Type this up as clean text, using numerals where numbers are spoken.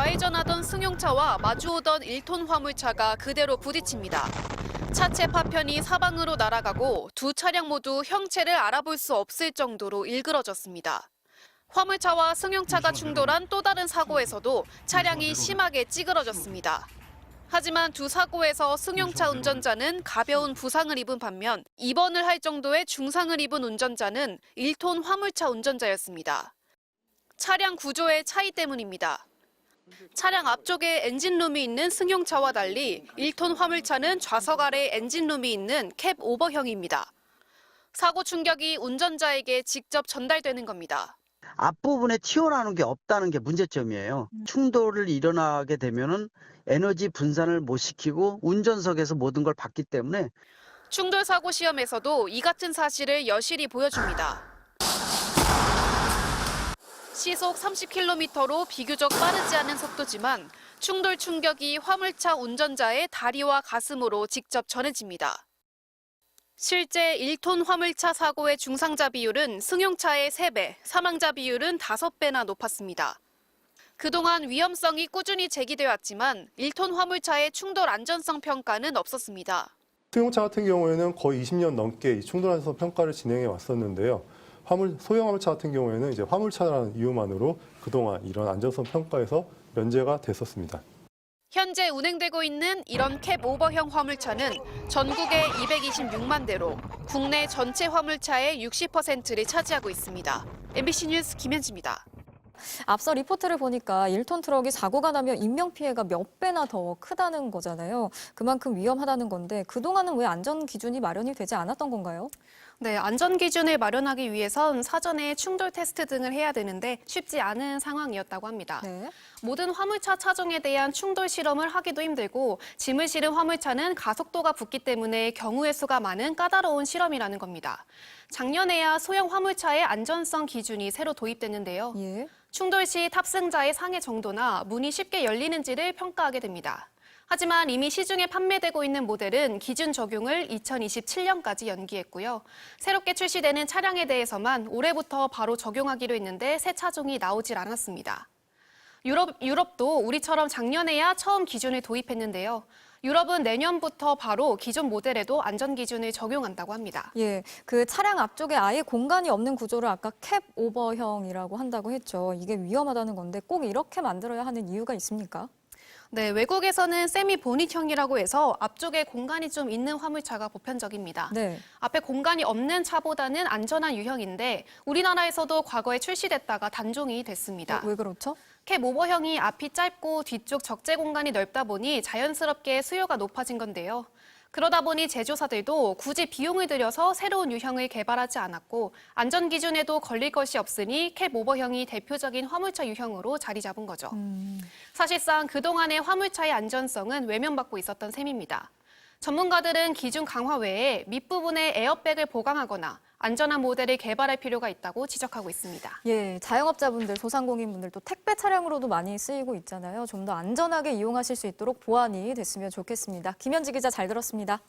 좌회전하던 승용차와 마주오던 1톤 화물차가 그대로 부딪힙니다. 차체 파편이 사방으로 날아가고 두 차량 모두 형체를 알아볼 수 없을 정도로 일그러졌습니다. 화물차와 승용차가 충돌한 또 다른 사고에서도 차량이 심하게 찌그러졌습니다. 하지만 두 사고에서 승용차 운전자는 가벼운 부상을 입은 반면 입원을 할 정도의 중상을 입은 운전자는 1톤 화물차 운전자였습니다. 차량 구조의 차이 때문입니다. 차량 앞쪽에 엔진룸이 있는 승용차와 달리 1톤 화물차는 좌석 아래 엔진룸이 있는 캡 오버형입니다. 사고 충격이 운전자에게 직접 전달되는 겁니다. 앞부분에 튀어나오는 게 없다는 게 문제점이에요. 충돌을 일어나게 되면은 에너지 분산을 못 시키고 운전석에서 모든 걸 봤기 때문에 충돌 사고 시험에서도 이 같은 사실을 여실히 보여줍니다. 시속 30km로 비교적 빠르지 않은 속도지만 충돌 충격이 화물차 운전자의 다리와 가슴으로 직접 전해집니다. 실제 1톤 화물차 사고의 중상자 비율은 승용차의 3배, 사망자 비율은 5배나 높았습니다. 그동안 위험성이 꾸준히 제기돼 왔지만 1톤 화물차의 충돌 안전성 평가는 없었습니다. 승용차 같은 경우에는 거의 20년 넘게 이 충돌 안전성 평가를 진행해 왔었는데요. 소형 화물차 같은 경우에는 이제 화물차라는 이유만으로 그동안 이런 안전성 평가에서 면제가 됐었습니다. 현재 운행되고 있는 이런 캡 오버형 화물차는 전국에 226만 대로 국내 전체 화물차의 60%를 차지하고 있습니다. MBC 뉴스 김현지입니다. 앞서 리포트를 보니까 1톤 트럭이 사고가 나면 인명피해가 몇 배나 더 크다는 거잖아요. 그만큼 위험하다는 건데 그동안은 왜 안전 기준이 마련이 되지 않았던 건가요? 네, 안전 기준을 마련하기 위해선 사전에 충돌 테스트 등을 해야 되는데 쉽지 않은 상황이었다고 합니다. 네. 모든 화물차 차종에 대한 충돌 실험을 하기도 힘들고 짐을 실은 화물차는 가속도가 붙기 때문에 경우의 수가 많은 까다로운 실험이라는 겁니다. 작년에야 소형 화물차의 안전성 기준이 새로 도입됐는데요. 예. 충돌 시 탑승자의 상해 정도나 문이 쉽게 열리는지를 평가하게 됩니다. 하지만 이미 시중에 판매되고 있는 모델은 기준 적용을 2027년까지 연기했고요. 새롭게 출시되는 차량에 대해서만 올해부터 바로 적용하기로 했는데 새 차종이 나오질 않았습니다. 유럽도 우리처럼 작년에야 처음 기준을 도입했는데요. 유럽은 내년부터 바로 기존 모델에도 안전 기준을 적용한다고 합니다. 예, 그 차량 앞쪽에 아예 공간이 없는 구조를 아까 캡 오버형이라고 한다고 했죠. 이게 위험하다는 건데 꼭 이렇게 만들어야 하는 이유가 있습니까? 네, 외국에서는 세미 보닛형이라고 해서 앞쪽에 공간이 좀 있는 화물차가 보편적입니다. 네. 앞에 공간이 없는 차보다는 안전한 유형인데 우리나라에서도 과거에 출시됐다가 단종이 됐습니다. 왜 그렇죠? 캡 오버형이 앞이 짧고 뒤쪽 적재 공간이 넓다 보니 자연스럽게 수요가 높아진 건데요. 그러다 보니 제조사들도 굳이 비용을 들여서 새로운 유형을 개발하지 않았고 안전 기준에도 걸릴 것이 없으니 캡 오버형이 대표적인 화물차 유형으로 자리 잡은 거죠. 사실상 그동안의 화물차의 안전성은 외면받고 있었던 셈입니다. 전문가들은 기준 강화 외에 밑부분에 에어백을 보강하거나 안전한 모델을 개발할 필요가 있다고 지적하고 있습니다. 예, 자영업자분들, 소상공인분들 또 택배 차량으로도 많이 쓰이고 있잖아요. 좀 더 안전하게 이용하실 수 있도록 보완이 됐으면 좋겠습니다. 김현지 기자 잘 들었습니다.